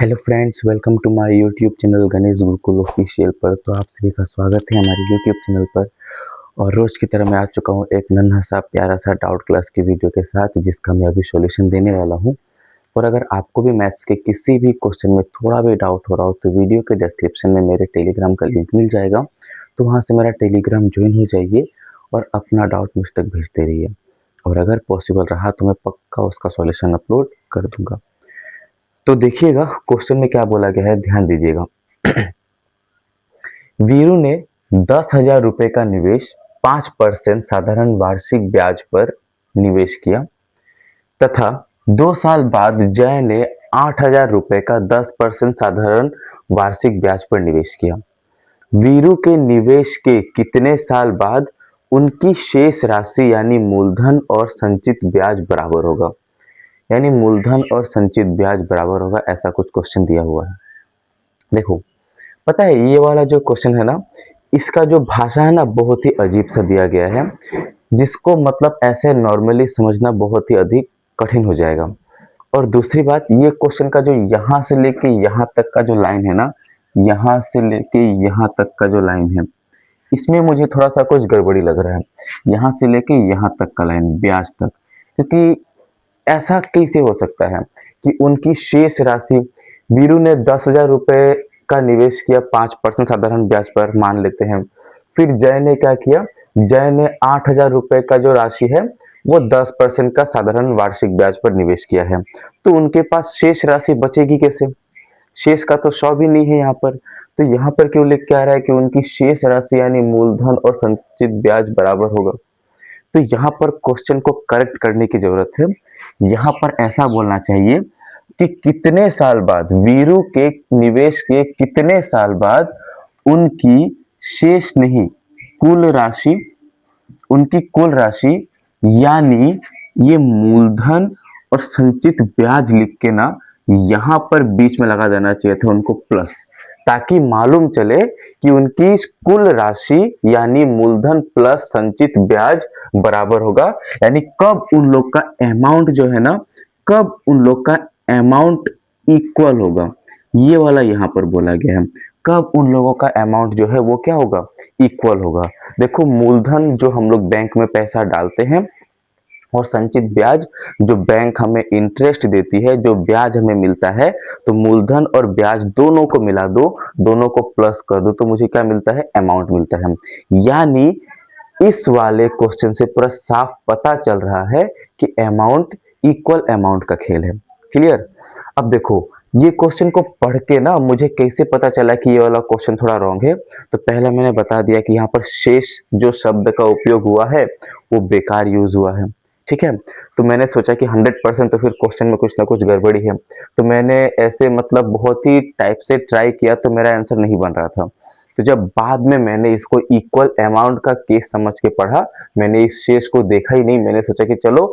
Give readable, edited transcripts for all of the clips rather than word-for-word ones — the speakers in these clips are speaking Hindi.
Hello friends, welcome to my YouTube channel Ganesh Gurukul official पर। तो आप सभी का स्वागत है हमारे यूट्यूब चैनल पर। और रोज की तरह मैं आ चुका हूँ एक नन्हा सा प्यारा सा डाउट क्लास की वीडियो के साथ, जिसका मैं अभी सॉल्यूशन देने वाला हूँ। और अगर आपको भी मैथ्स के किसी भी क्वेश्चन में थोड़ा भी डाउट हो रहा हो तो वीडियो के डिस्क्रिप्शन में मेरे टेलीग्राम का लिंक मिल जाएगा, तो वहाँ से मेरा टेलीग्राम ज्वाइन हो जाइए और अपना डाउट मुझ तक भेजते रहिए। और अगर पॉसिबल रहा तो मैं पक्का उसका सॉल्यूशन अपलोड कर दूंगा। तो देखिएगा क्वेश्चन में क्या बोला गया है, ध्यान दीजिएगा। वीरू ने 10,000 रुपए का निवेश 5% साधारण वार्षिक ब्याज पर निवेश किया तथा 2 साल बाद जय ने 8,000 रुपए का 10% साधारण वार्षिक ब्याज पर निवेश किया। वीरू के निवेश के कितने साल बाद उनकी शेष राशि यानी मूलधन और संचित ब्याज बराबर होगा। यानी मूलधन और संचित ब्याज बराबर होगा, ऐसा कुछ क्वेश्चन दिया हुआ है। देखो, पता है ये वाला जो क्वेश्चन है ना, इसका जो भाषा है ना बहुत ही अजीब सा दिया गया है, जिसको मतलब ऐसे नॉर्मली समझना बहुत ही अधिक कठिन हो जाएगा। और दूसरी बात, ये क्वेश्चन का जो यहाँ से लेके यहाँ तक का जो लाइन है ना, यहाँ से लेके यहाँ तक का जो लाइन है, इसमें मुझे थोड़ा सा कुछ गड़बड़ी लग रहा है। यहाँ से लेके यहाँ तक का लाइन ब्याज तक, क्योंकि ऐसा कैसे हो सकता है कि उनकी शेष राशि, वीरू ने 10,000 रुपए का निवेश किया 5% साधारण ब्याज पर, मान लेते हैं। फिर जय ने क्या किया, जय ने 8,000 रुपए का जो राशि है वो 10% का साधारण वार्षिक ब्याज पर निवेश किया है। तो उनके पास शेष राशि बचेगी कैसे? शेष का तो 100 भी नहीं है यहाँ पर। तो यहाँ पर क्यों लिख के आ रहा है कि उनकी शेष राशि यानी मूलधन और संचित ब्याज बराबर होगा? तो यहाँ पर क्वेश्चन को करेक्ट करने की जरूरत है। यहाँ पर ऐसा बोलना चाहिए कि कितने साल बाद, वीरू के निवेश के कितने साल बाद उनकी शेष नहीं, कुल राशि, उनकी कुल राशि यानी ये मूलधन और संचित ब्याज लिख के ना यहाँ पर बीच में लगा देना चाहिए था उनको प्लस, ताकि मालूम चले कि उनकी कुल राशि यानी मूलधन प्लस संचित ब्याज बराबर होगा। यानी कब उन लोग का अमाउंट जो है ना, कब उन लोग का अमाउंट इक्वल होगा, ये वाला यहाँ पर बोला गया है। कब उन लोगों का अमाउंट जो है वो क्या होगा, इक्वल होगा। देखो, मूलधन जो हम लोग बैंक में पैसा डालते हैं और संचित ब्याज जो बैंक हमें इंटरेस्ट देती है, जो ब्याज हमें मिलता है, तो मूलधन और ब्याज दोनों को मिला दो, दोनों को प्लस कर दो, तो मुझे क्या मिलता है, अमाउंट मिलता है। यानी इस वाले क्वेश्चन से पूरा साफ पता चल रहा है कि अमाउंट इक्वल अमाउंट का खेल है। क्लियर? अब देखो, ये क्वेश्चन को पढ़ के ना मुझे कैसे पता चला कि ये वाला क्वेश्चन थोड़ा रॉन्ग है। तो पहले मैंने बता दिया कि यहाँ पर शेष जो शब्द का उपयोग हुआ है वो बेकार यूज हुआ है। ठीक है, तो मैंने सोचा कि 100% तो फिर क्वेश्चन में कुछ ना कुछ गड़बड़ी है। तो मैंने ऐसे मतलब बहुत ही टाइप से ट्राई किया, तो मेरा आंसर नहीं बन रहा था। तो जब बाद में मैंने इसको इक्वल अमाउंट का केस समझ के पढ़ा, मैंने इस शेष को देखा ही नहीं। मैंने सोचा कि चलो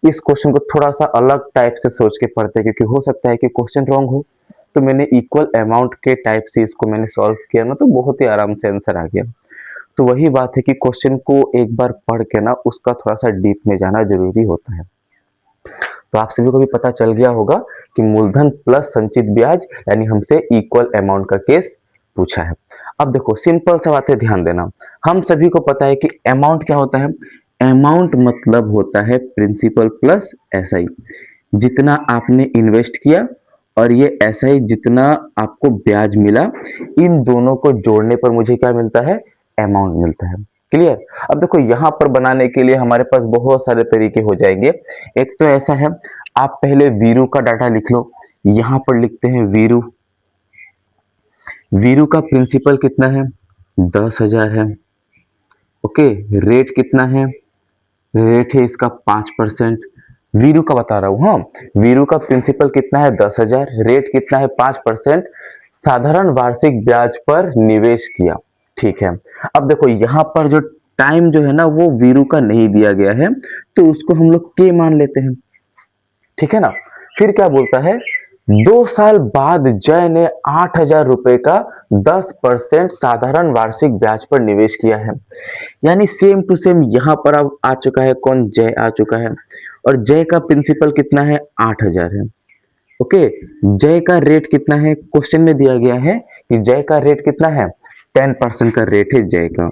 इस क्वेश्चन को थोड़ा सा अलग टाइप से सोच के पढ़ते हैं, क्योंकि हो सकता है कि क्वेश्चन रॉन्ग हो। तो मैंने इक्वल अमाउंट के टाइप से इसको मैंने सॉल्व किया ना, तो बहुत ही आराम से आंसर आ गया। तो वही बात है कि क्वेश्चन को एक बार पढ़ के ना उसका थोड़ा सा डीप में जाना जरूरी होता है। तो आप सभी को भी पता चल गया होगा कि मूलधन प्लस संचित ब्याज यानी हमसे इक्वल अमाउंट का केस पूछा है। अब देखो, सिंपल सा बात है, ध्यान देना। हम सभी को पता है कि अमाउंट क्या होता है। अमाउंट मतलब होता है प्रिंसिपल प्लस एसआई। जितना आपने इन्वेस्ट किया और ये एसआई जितना आपको ब्याज मिला, इन दोनों को जोड़ने पर मुझे क्या मिलता है, अमाउंट मिलता है। क्लियर? अब देखो, यहाँ पर बनाने के लिए हमारे पास बहुत सारे तरीके हो जाएंगे। एक तो ऐसा है, आप पहले वीरू का डाटा लिख लो। यहाँ पर लिखते हैं वीरू। वीरू का प्रिंसिपल कितना है, 10,000 है। ओके, रेट कितना है, रेट है इसका 5%। वीरू का बता रहा हूं। हाँ, वीरू का प्रिंसिपल कितना है, 10,000, रेट कितना है, 5%, साधारण वार्षिक ब्याज पर निवेश किया। ठीक है, अब देखो यहाँ पर जो टाइम जो है ना वो वीरू का नहीं दिया गया है, तो उसको हम लोग के मान लेते हैं। ठीक है ना? फिर क्या बोलता है, 2 साल बाद जय ने 8,000 रुपए का 10% साधारण वार्षिक ब्याज पर निवेश किया है। यानी सेम टू सेम यहाँ पर अब आ चुका है, कौन, जय आ चुका है। और जय का प्रिंसिपल कितना है, 8,000 है। ओके, जय का रेट कितना है, क्वेश्चन में दिया गया है कि जय का रेट कितना है, 10% का रेट है जय का।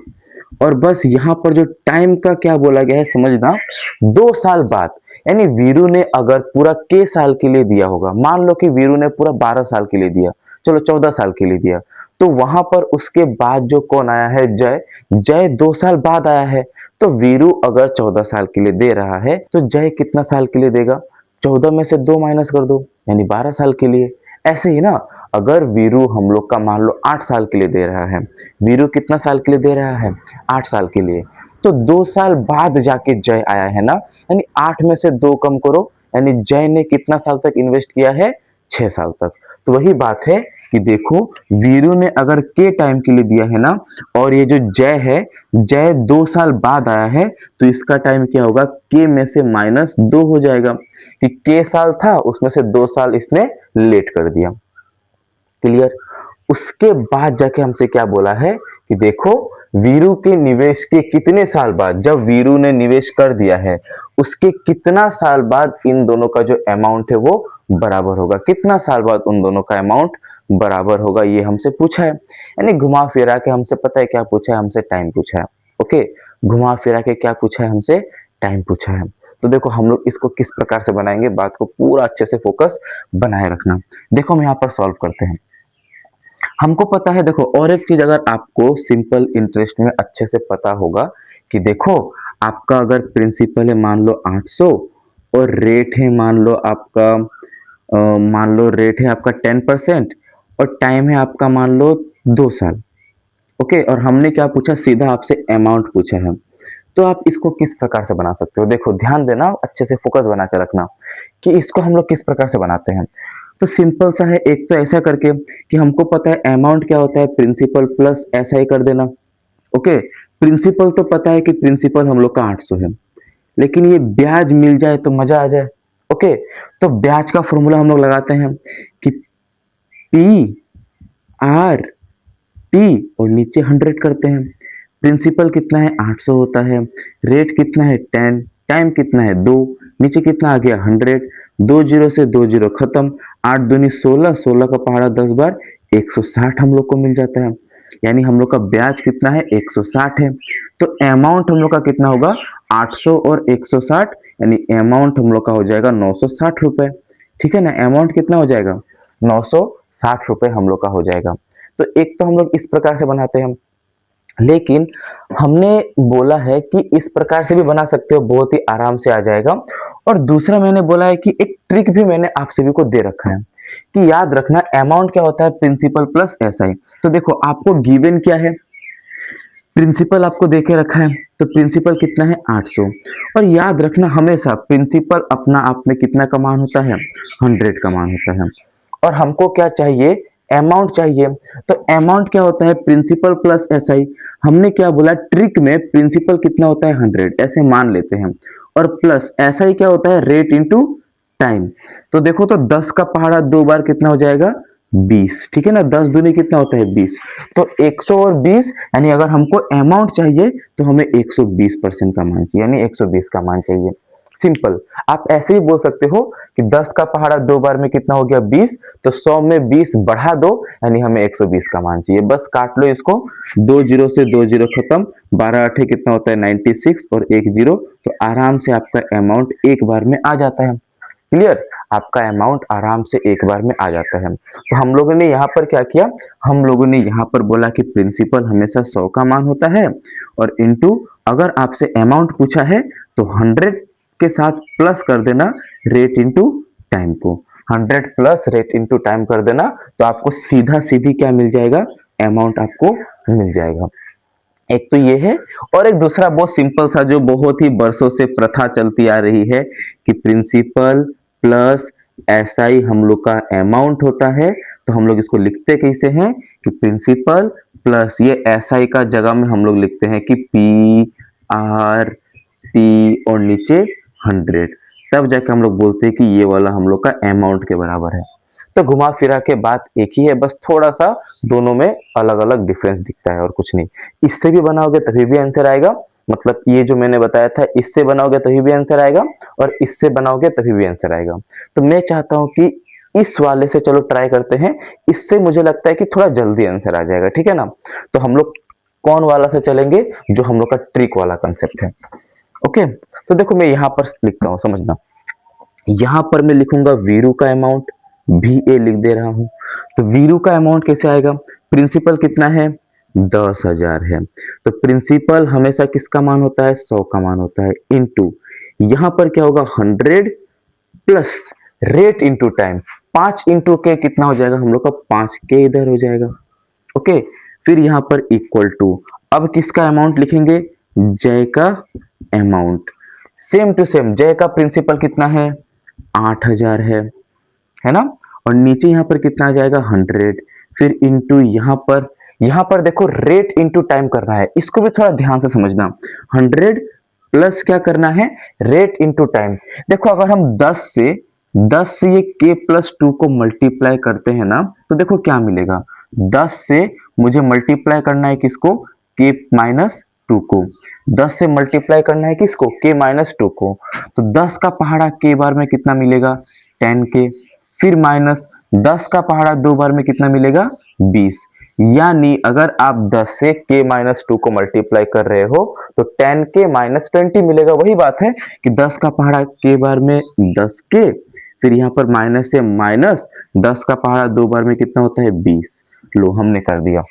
और बस यहाँ पर जो टाइम का क्या बोला गया है समझना, 2 साल बाद, यानी वीरू ने अगर पूरा के साल के लिए दिया होगा, मान लो कि वीरू ने पूरा 12 साल के लिए दिया, चलो 14 साल के लिए दिया, तो वहां पर उसके बाद जो कौन आया है, जय, जय 2 साल बाद आया है। तो वीरू अगर 14 साल के लिए दे रहा है तो जय कितना साल के लिए देगा, 14 में से 2 माइनस कर दो, यानी 12 साल के लिए। ऐसे ही ना, अगर वीरू हम लोग का मान लो 8 साल के लिए दे रहा है, वीरू कितना साल के लिए दे रहा है, 8 साल के लिए, तो 2 साल बाद जाके जय आया है ना, यानी 8 में से 2 कम करो, यानी जय ने कितना साल तक इन्वेस्ट किया है, 6 साल तक। तो वही बात है कि देखो, वीरू ने अगर के टाइम के लिए दिया है ना, और ये जो जय है, जय 2 साल बाद आया है, तो इसका टाइम क्या होगा, के में से -2 हो जाएगा, कि के साल था उसमें से 2 साल इसने लेट कर दिया। क्लियर। उसके बाद जाके हमसे क्या बोला है कि देखो, वीरू के निवेश के कितने साल बाद, जब वीरू ने निवेश कर दिया है उसके कितना साल बाद इन दोनों का जो अमाउंट है वो बराबर होगा, कितना साल बाद उन दोनों का अमाउंट बराबर होगा, ये हमसे पूछा है। यानी घुमा फिरा के हमसे पता है क्या पूछा है, हमसे टाइम पूछा है। ओके, घुमा फिरा के क्या पूछा है, हमसे टाइम पूछा है। तो देखो हम लोग इसको किस प्रकार से बनाएंगे, बात को पूरा अच्छे से फोकस बनाए रखना। देखो हम यहाँ पर सॉल्व करते हैं। हमको पता है, देखो और एक चीज अगर आपको सिंपल इंटरेस्ट में अच्छे से पता होगा कि देखो, आपका अगर प्रिंसिपल है मान लो 800, और रेट है मान लो आपका मान लो रेट है आपका 10%, और टाइम है आपका मान लो 2 साल। ओके, और हमने क्या पूछा, सीधा आपसे अमाउंट पूछा है। तो आप इसको किस प्रकार से बना सकते हो, देखो ध्यान देना, अच्छे से फोकस बना के रखना कि इसको हम लोग किस प्रकार से बनाते हैं। तो सिंपल सा है, एक तो ऐसा करके कि हमको पता है अमाउंट क्या होता है, प्रिंसिपल प्लस ऐसा ही कर देना। ओके, प्रिंसिपल तो पता है कि प्रिंसिपल हम लोग का 800 है, लेकिन ये ब्याज मिल जाए तो मजा आ जाए। ओके, तो ब्याज का फॉर्मूला हम लोग लगाते हैं कि पी आर टी, और नीचे 100 करते हैं। प्रिंसिपल कितना है, 800 होता है, रेट कितना है 10, टाइम कितना है 2, नीचे कितना आ गया 100, 2 जीरो से 2 जीरो खत्म, 8 दूनी 16, 16 का पहाड़ा 10 बार 160 हम लोग को मिल जाता है। यानी हम लोग का ब्याज कितना है, 160 है। तो अमाउंट हम लोग का कितना होगा, 800 और 160, यानी अमाउंट हम लोग का हो जाएगा 960 रुपए। ठीक है ना, अमाउंट कितना हो जाएगा, 960 रुपए हम लोग का हो जाएगा। तो एक तो हम लोग इस प्रकार से बनाते हैं, लेकिन हमने बोला है कि इस प्रकार से भी बना सकते हो, बहुत ही आराम से आ जाएगा। और दूसरा मैंने बोला है कि एक ट्रिक भी मैंने आप सभी को दे रखा है कि याद रखना, अमाउंट क्या होता है, प्रिंसिपल प्लस एसआई। तो देखो आपको गिवन क्या है, प्रिंसिपल आपको देके रखा है, तो प्रिंसिपल कितना है 800, और याद रखना हमेशा प्रिंसिपल अपना आप में कितना का मान होता है, 100 का मान होता है। और हमको क्या चाहिए, अमाउंट चाहिए। तो अमाउंट क्या होता है, प्रिंसिपल प्लस एसआई। हमने क्या बोला, ट्रिक में प्रिंसिपल कितना होता है 100, ऐसे मान लेते हैं, और प्लस एसआई क्या होता है, रेट इंटू टाइम। तो देखो, तो 10 का पहाड़ा 2 बार कितना हो जाएगा, 20। ठीक है ना, 10 दूनी कितना होता है 20, तो 100 और 20, यानी अगर हमको अमाउंट चाहिए तो हमें 120% का मान चाहिए, यानी 120 का मान चाहिए। सिंपल। आप ऐसे ही बोल सकते हो कि 10 का पहाड़ा 2 बार में कितना हो गया 20, तो 100 में 20 बढ़ा दो, यानी हमें 120 का मान चाहिए। बस काट लो इसको, 2 जीरो से 2 जीरो खत्म, 12 8 कितना होता है 96, और 1 जीरो, तो आराम से आपका अमाउंट एक बार में आ जाता है। क्लियर, आपका अमाउंट आराम से एक बार में आ जाता है। तो हम लोगों ने यहाँ पर क्या किया, हम लोगों ने यहाँ पर बोला कि प्रिंसिपल हमेशा 100 का मान होता है, और इनटू अगर आपसे अमाउंट पूछा है तो 100 के साथ प्लस कर देना रेट इंटू टाइम को, 100 प्लस रेट इंटू टाइम कर देना, तो आपको सीधा सीधी क्या मिल जाएगा, अमाउंट आपको मिल जाएगा। एक तो ये है, और एक दूसरा बहुत सिंपल सा जो बहुत ही बरसों से प्रथा चलती आ रही है कि प्रिंसिपल प्लस एसआई हम लोग का अमाउंट होता है। तो हम लोग इसको लिखते कैसे हैं कि प्रिंसिपल प्लस ये एसआई का जगह में हम लोग लिखते हैं कि पी आर टी और नीचे 100, तब जाके हम लोग बोलते हैं कि ये वाला हम लोग का अमाउंट के बराबर है। तो घुमा फिरा के बात एक ही है, बस थोड़ा सा दोनों में अलग अलग डिफरेंस दिखता है और कुछ नहीं। इससे भी बनाओगे तभी भी आंसर आएगा, मतलब ये जो मैंने बताया था इससे बनाओगे तभी भी आंसर आएगा, और इससे बनाओगे तभी भी आंसर आएगा। तो मैं चाहता हूं कि इस वाले से चलो ट्राई करते हैं, इससे मुझे लगता है कि थोड़ा जल्दी आंसर आ जाएगा, ठीक है ना। तो हम लोग कौन वाला से चलेंगे, जो हम लोग का ट्रिक वाला कंसेप्ट है। ओके, तो देखो मैं यहां पर लिखता हूं, समझना। यहां पर मैं लिखूंगा वीरू का अमाउंट, भी ए लिख दे रहा हूं। तो वीरू का अमाउंट कैसे आएगा, प्रिंसिपल कितना है, 10,000 है। तो प्रिंसिपल हमेशा किसका मान होता है, 100 का मान होता है, इनटू यहां पर क्या होगा 100 plus rate into time, 5 into के कितना हो जाएगा हम लोग का, 5 के इधर हो जाएगा। ओके, फिर यहां पर इक्वल टू, अब किसका अमाउंट लिखेंगे, जय का अमाउंट। सेम टू सेम, जय का प्रिंसिपल कितना है, 8,000 है ना। और नीचे यहां पर कितना आ जाएगा 100, फिर इंटू यहां पर देखो रेट इंटू टाइम करना है, इसको भी थोड़ा ध्यान से समझना। 100 प्लस क्या करना है, रेट इंटू टाइम। देखो अगर हम 10 से ये k प्लस 2 को मल्टीप्लाई करते हैं ना, तो देखो क्या मिलेगा, 10 से मुझे मल्टीप्लाई करना है किसको, k माइनस 2 को। 10 से मल्टीप्लाई करना है किसको, k माइनस 2 को। तो 10 का पहाड़ा k बार में कितना मिलेगा, 10k। फिर माइनस 10 का पहाड़ा 2 बार में कितना मिलेगा, 20। यानी अगर आप 10 से k माइनस 2 को मल्टीप्लाई कर रहे हो तो 10k माइनस 20 मिलेगा। वही बात है कि 10 का पहाड़ा k बार में 10k, फिर यहाँ पर माइनस से माइनस 10 का पहाड़ा 2 बार में कितना होता है, 20। लो हमने कर दिया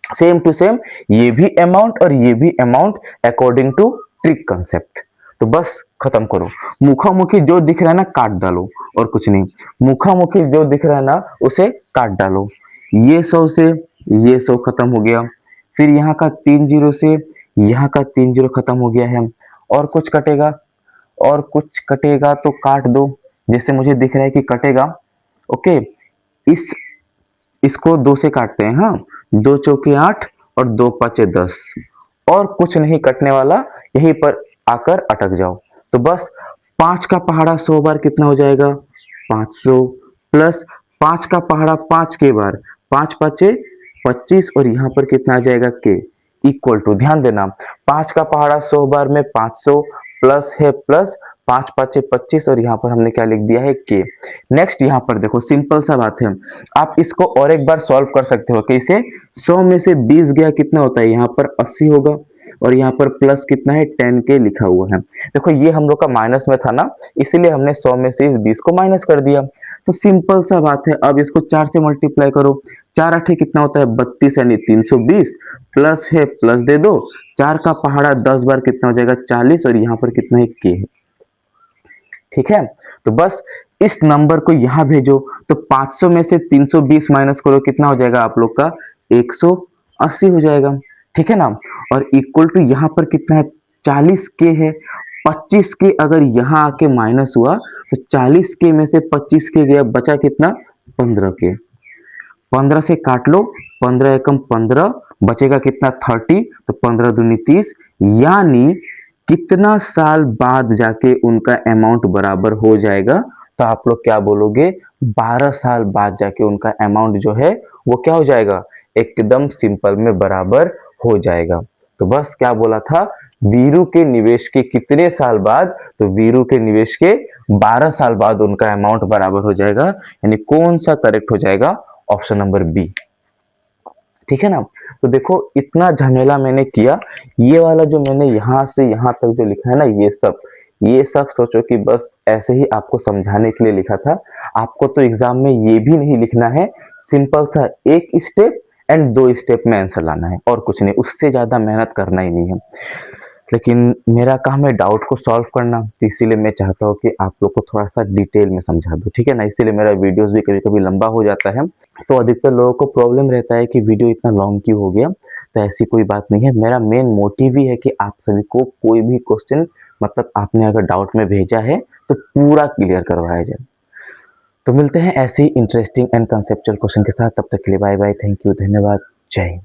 सेम टू सेम, ये भी अमाउंट और ये भी amount according to trick concept. तो बस खत्म करो, मुखामुखी जो दिख रहा है ना काट डालो, और कुछ नहीं। मुखामुखी जो दिख रहा है ना उसे काट डालो। ये 100 से ये 100 खत्म हो गया, फिर यहाँ का 3 जीरो से यहाँ का 3 जीरो खत्म हो गया है। और कुछ कटेगा, और कुछ कटेगा तो काट दो, जैसे मुझे दिख रहा है कि कटेगा। ओके, इसको 2 से काटते हैं, हाँ, 2 चौके 8 और 2 पाँचे 10, और कुछ नहीं कटने वाला, यहीं पर आकर अटक जाओ। तो बस 5 का पहाड़ा 100 बार कितना हो जाएगा, 500, प्लस 5 का पहाड़ा 5 के बार, 5 पाँचे 25, और यहाँ पर कितना आ जाएगा के, इक्वल टू, ध्यान देना, 5 का पहाड़ा 100 बार में 500 प्लस है, प्लस 5 पाँचे 25, और यहाँ पर हमने क्या लिख दिया है, के। नेक्स्ट यहाँ पर देखो सिंपल सा बात है, आप इसको और एक बार सॉल्व कर सकते हो। कैसे, 100 में से 20 गया कितना होता है, यहाँ पर 80 होगा, और यहाँ पर प्लस कितना है, 10k लिखा हुआ है। देखो ये हम लोग का माइनस में था ना, इसीलिए हमने 100 में से इस 20 को माइनस कर दिया। तो सिंपल सा बात है, अब इसको 4 से मल्टीप्लाई करो, 4 आठे कितना होता है, 32, यानी 320, प्लस है प्लस दे दो, 4 का पहाड़ा 10 बार कितना हो जाएगा, 40, और यहाँ पर कितना है, k है। ठीक है, तो बस इस नंबर को यहां भेजो, तो 500 में से 320 माइनस करो, कितना हो जाएगा आप लोग का, 180 हो जाएगा। ठीक है ना, और इक्वल टू यहाँ पर कितना है, 40k है। 25k अगर यहाँ आके माइनस हुआ तो 40k में से 25k गया, बचा कितना, 15k। 15 से काट लो, 15 एकम 15, बचेगा कितना, 30, तो 15 दूनी 30, यानी कितना साल बाद जाके उनका अमाउंट बराबर हो जाएगा, तो आप लोग क्या बोलोगे, 12 साल बाद जाके उनका अमाउंट जो है वो क्या हो जाएगा, एकदम सिंपल में बराबर हो जाएगा। तो बस क्या बोला था, वीरू के निवेश के कितने साल बाद, तो वीरू के निवेश के 12 साल बाद उनका अमाउंट बराबर हो जाएगा, यानी कौन सा करेक्ट हो जाएगा, ऑप्शन नंबर बी। ठीक है ना, तो देखो इतना झमेला मैंने किया, ये वाला जो मैंने यहां से यहां तक जो लिखा है ना, ये सब सोचो कि बस ऐसे ही आपको समझाने के लिए लिखा था। आपको तो एग्जाम में ये भी नहीं लिखना है, सिंपल सा एक स्टेप एंड 2 स्टेप में आंसर लाना है, और कुछ नहीं, उससे ज्यादा मेहनत करना ही नहीं है। लेकिन मेरा काम है डाउट को सॉल्व करना, तो इसीलिए मैं चाहता हूँ कि आप लोग को थोड़ा सा डिटेल में समझा दूँ। ठीक है ना, इसीलिए मेरा वीडियोस भी कभी कभी लंबा हो जाता है। तो अधिकतर लोगों को प्रॉब्लम रहता है कि वीडियो इतना लॉन्ग क्यों हो गया, तो ऐसी कोई बात नहीं है। मेरा मेन मोटिव ही है कि आप सभी को कोई भी क्वेश्चन, मतलब आपने अगर डाउट में भेजा है तो पूरा क्लियर करवाया जाए। तो मिलते हैं ऐसी इंटरेस्टिंग एंड कंसेप्चुअल क्वेश्चन के साथ, तब तक के लिए बाय बाय, थैंक यू, धन्यवाद, जय हिंद।